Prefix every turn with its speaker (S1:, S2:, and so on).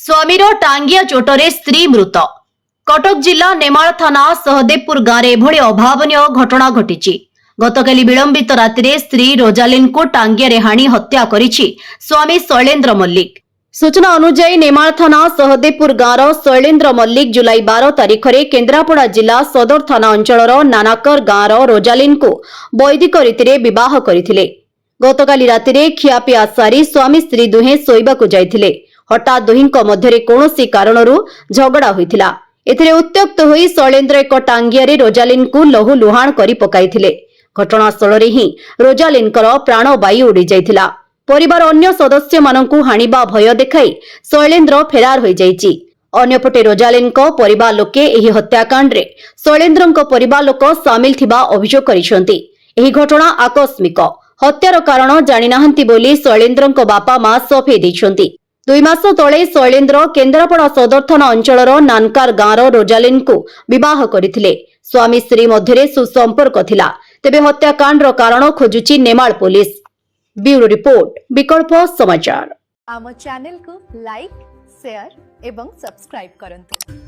S1: स्वामीर टांगिया चोटरे स्त्री मृत। कटक जिला नेमाल थाना सहदेवपुर गाँव एभली अभावनीय घटना घटी। गतकाली विलंबित राति स्त्री रोजालिन को टांगिया हाणी हत्या करिछि स्वामी शैलेन्द्र मल्लिक। सूचना अनुसार नेमाल थाना सहदेवपुर गाँव शैलेन्द्र मल्लिक जुलाई 12 तारिख में केन्द्रापड़ा जिला सदर थाना अंचल नानाकर गाँव रोजालिन को वैदिक रीति विवाह करथिले। गतकाली राति खियापिया सारी स्वामी स्त्री दुहे शोइबाकु जाइथिले। हठात दुहिंक मध्यरे कोनोसी कारणरू झगड़ा होइथिला। एथिरे उत्त्यक्त होई शैलेन्द्र एक टांगियारे रोजालिन को लहु लुहाण करी पकाइथिले। घटनास्थଳରେ ही रोजालिनकर प्राणवायु उड़ी जाइथिला। परिवार अन्य सदस्य मानकु हाणिबा भय देखाई शैलेन्द्र फेरार होई जाइछि। अन्यपटे रोजालिनक परिवार लोके एही हत्याकांड रे शैलेन्द्रक परिवार लोक सामिल थिबा अभियोग करिसंती। एही घटना आकस्मिक। हत्यार कारण जानि नाहंती बोली शैलेन्द्रक बापा मां सफेई दैछंती। 2 मास तले शैलेन्द्र केन्द्रापड़ा सदर थाना अंचल नानकार गाँव रोजालिन को विवाह करथिले। स्वामी स्त्री मध्यरे सुसंपर्क थिला। तेबे हत्याकांडर कारण खोजुची नेमाल पुलिस। ब्यूरो रिपोर्ट विकल्प समाचार।
S2: आम चैनल को लाइक शेयर एवं सब्सक्राइब करंतु।